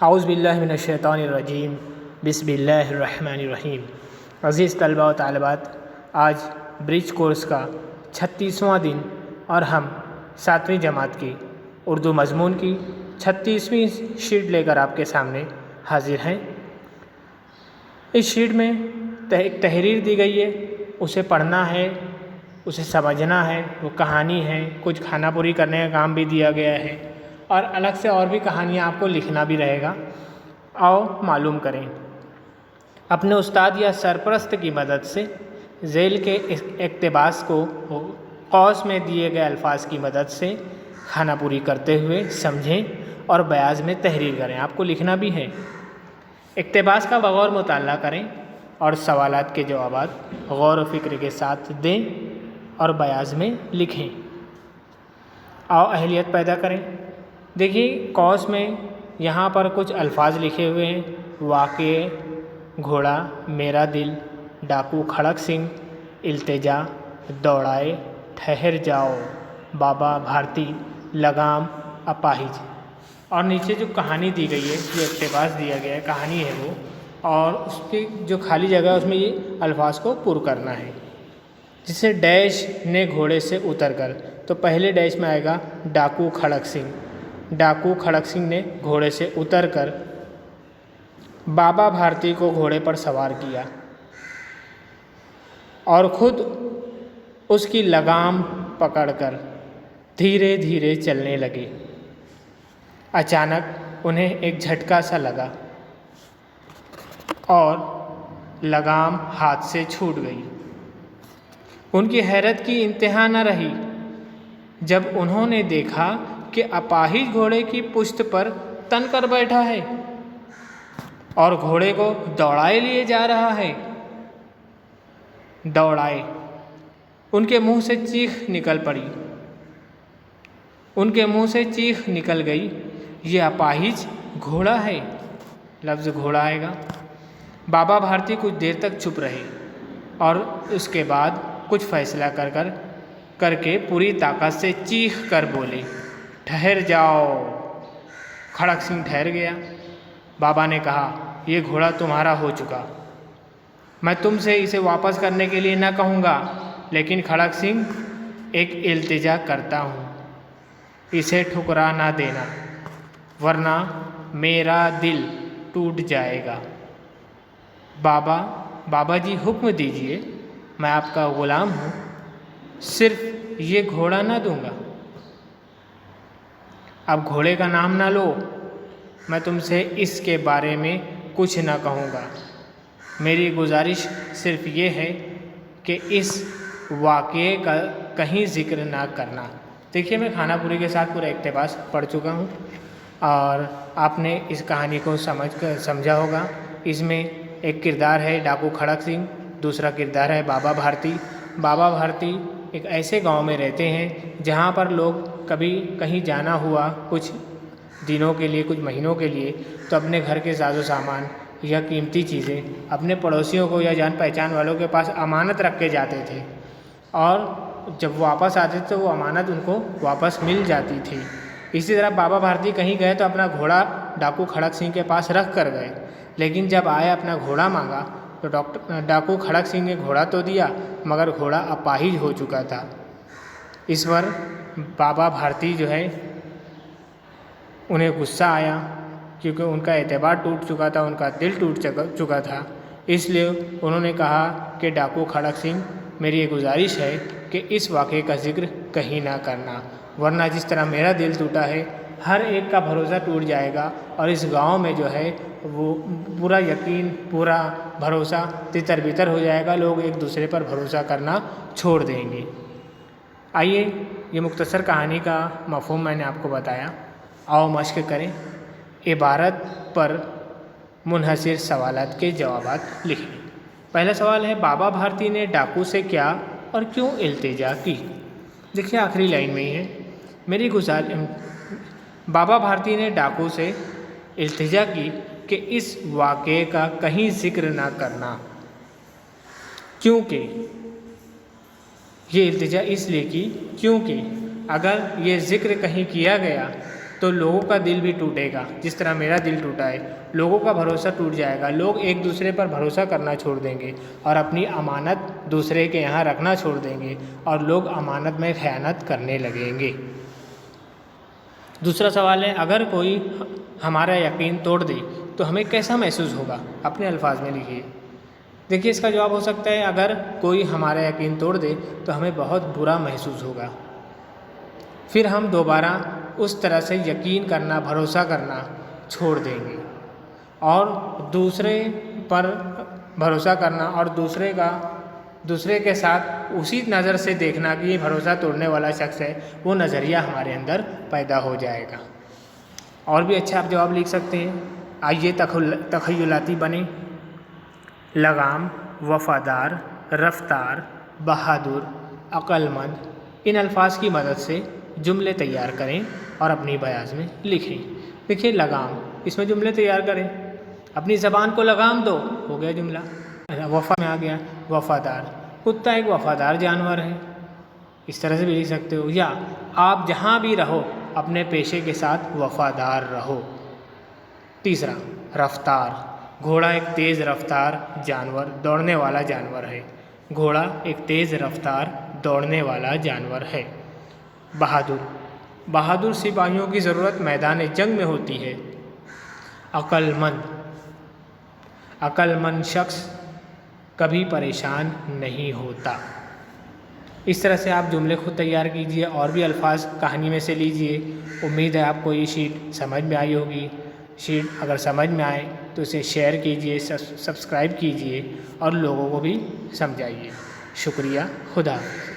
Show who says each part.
Speaker 1: औज़ु बिल्लाहि मिनश्शैतानिर्रजीम बिस्मिल्लाहिर्रहमानिर्रहीम। अज़ीज़ तलबा व तालिबात, आज ब्रिज कोर्स का 36वां दिन और हम 7वीं जमात की उर्दू मज़मून की 36वीं शीट लेकर आपके सामने हाजिर हैं। इस शीट में एक तहरीर दी गई है, उसे पढ़ना है, उसे समझना है। वो कहानी है, कुछ खाना पूरी करने का काम भी दिया गया है और अलग से और भी कहानियाँ आपको लिखना भी रहेगा। आओ मालूम करें। अपने उस्ताद या सरपरस्त की मदद से झेल के इक़्तिबास को कौस में दिए गए अल्फाज की मदद से खाना पूरी करते हुए समझें और बयाज में तहरीर करें। आपको लिखना भी है। इक़्तिबास का बगौर मुताला करें और सवालात के जवाबात गौर व फिक्र के साथ दें और बयाज में लिखें। आओ अहलियत पैदा करें। देखिए, कौस में यहाँ पर कुछ अल्फाज लिखे हुए हैं। वाक़े, घोड़ा, मेरा दिल, डाकू खड़क सिंह, इल्तिजा, दौड़ाए, ठहर जाओ, बाबा भारती, लगाम, अपाहिज। और नीचे जो कहानी दी गई है, जो इक़्तिबास दिया गया है, कहानी है वो, और उसकी जो खाली जगह है उसमें ये अल्फाज को पुर करना है। जिसे डैश ने घोड़े से उतर कर, तो पहले डैश में आएगा डाकू खड़क सिंह। डाकू खड़क सिंह ने घोड़े से उतरकर बाबा भारती को घोड़े पर सवार किया और खुद उसकी लगाम पकड़कर धीरे धीरे चलने लगे। अचानक उन्हें एक झटका सा लगा और लगाम हाथ से छूट गई। उनकी हैरत की इंतहा न रही जब उन्होंने देखा कि अपाहिज घोड़े की पुश्त पर तन कर बैठा है और घोड़े को दौड़ाए लिए जा रहा है। दौड़ाए, उनके मुंह से चीख निकल पड़ी। उनके मुंह से चीख निकल गई, ये अपाहिज घोड़ा है। लफ्ज़ घोड़ा आएगा। बाबा भारती कुछ देर तक चुप रहे और उसके बाद कुछ फैसला करके पूरी ताकत से चीख कर बोले, ठहर जाओ। खड़क सिंह ठहर गया। बाबा ने कहा, ये घोड़ा तुम्हारा हो चुका, मैं तुमसे इसे वापस करने के लिए न कहूँगा, लेकिन खड़क सिंह एक इल्तिजा करता हूँ, इसे ठुकरा ना देना, वरना मेरा दिल टूट जाएगा। बाबा जी हुक्म दीजिए, मैं आपका ग़ुलाम हूँ, सिर्फ ये घोड़ा ना दूंगा। अब घोड़े का नाम ना लो, मैं तुमसे इसके बारे में कुछ ना कहूँगा। मेरी गुजारिश सिर्फ ये है कि इस वाक़ये का कहीं ज़िक्र ना करना। देखिए, मैं खाना पूरी के साथ पूरा इक़्तिबास पढ़ चुका हूँ और आपने इस कहानी को समझा होगा। इसमें एक किरदार है डाकू खड़क सिंह, दूसरा किरदार है बाबा भारती। बाबा भारती एक ऐसे गांव में रहते हैं जहां पर लोग कभी कहीं जाना हुआ कुछ दिनों के लिए, कुछ महीनों के लिए, तो अपने घर के साजो सामान या कीमती चीज़ें अपने पड़ोसियों को या जान पहचान वालों के पास अमानत रख के जाते थे और जब वापस आते थे तो वो अमानत उनको वापस मिल जाती थी। इसी तरह बाबा भारती कहीं गए तो अपना घोड़ा डाकू खड़क सिंह के पास रख कर गए, लेकिन जब आए अपना घोड़ा मांगा तो डाकू खड़क सिंह ने घोड़ा तो दिया मगर घोड़ा अपाहिज हो चुका था। इस पर बाबा भारती जो है उन्हें गुस्सा आया, क्योंकि उनका एतबार टूट चुका था, उनका दिल टूट चुका था। इसलिए उन्होंने कहा कि डाकू खड़क सिंह, मेरी ये गुजारिश है कि इस वाक़े का ज़िक्र कहीं ना करना, वरना जिस तरह मेरा दिल टूटा है हर एक का भरोसा टूट जाएगा और इस गांव में जो है वो पूरा यकीन, पूरा भरोसा तितर बितर हो जाएगा। लोग एक दूसरे पर भरोसा करना छोड़ देंगे। आइए, ये मुख्तसर कहानी का मफ़हूम मैंने आपको बताया। आओ मश्क करें। इबारत पर मुनहसिर सवालात के जवाबात लिखें। पहला सवाल है, बाबा भारती ने डाकू से क्या और क्यों इल्तिजा की? देखिए, आखिरी लाइन में ही है। मेरी बाबा भारती ने डाकू से इल्तिजा की कि इस वाक़ये का कहीं ज़िक्र ना करना, क्योंकि ये इल्तिजा इसलिए की क्योंकि अगर ये ज़िक्र कहीं किया गया तो लोगों का दिल भी टूटेगा, जिस तरह मेरा दिल टूटा है। लोगों का भरोसा टूट जाएगा, लोग एक दूसरे पर भरोसा करना छोड़ देंगे और अपनी अमानत दूसरे के यहाँ रखना छोड़ देंगे और लोग अमानत में खयानत करने लगेंगे। दूसरा सवाल है, अगर कोई हमारा यकीन तोड़ दे तो हमें कैसा महसूस होगा? अपने अल्फाज में लिखिए। देखिए, इसका जवाब हो सकता है, अगर कोई हमारा यकीन तोड़ दे तो हमें बहुत बुरा महसूस होगा। फिर हम दोबारा उस तरह से यकीन करना, भरोसा करना छोड़ देंगे और दूसरे पर भरोसा करना और दूसरे के साथ उसी नज़र से देखना कि ये भरोसा तोड़ने वाला शख्स है, वो नज़रिया हमारे अंदर पैदा हो जाएगा। और भी अच्छा आप जवाब लिख सकते हैं। आइए तख़य्युलाती बने। लगाम, वफ़ादार, रफ्तार, बहादुर, अक्लमंद, इन अल्फाज की मदद से जुमले तैयार करें और अपनी बयान में लिखें। देखिए, लगाम, इसमें जुमले तैयार करें। अपनी ज़बान को लगाम दो, हो गया जुमला। वफ़ा में आ गया वफ़ादार, कुत्ता एक वफ़ादार जानवर है, इस तरह से भी लिख सकते हो। या आप जहाँ भी रहो अपने पेशे के साथ वफ़ादार रहो। तीसरा, रफ्तार, घोड़ा एक तेज़ रफ्तार जानवर, दौड़ने वाला जानवर है। घोड़ा एक तेज़ रफ्तार दौड़ने वाला जानवर है। बहादुर, बहादुर सिपाहियों की ज़रूरत मैदान जंग में होती है। अक्लमंद, अक्लमंद शख्स कभी परेशान नहीं होता। इस तरह से आप जुमले खुद तैयार कीजिए और भी अल्फाज कहानी में से लीजिए। उम्मीद है आपको ये शीट समझ में आई होगी। शीट अगर समझ में आए तो इसे शेयर कीजिए, सब्सक्राइब कीजिए और लोगों को भी समझाइए। शुक्रिया, खुदा हाफ़िज़।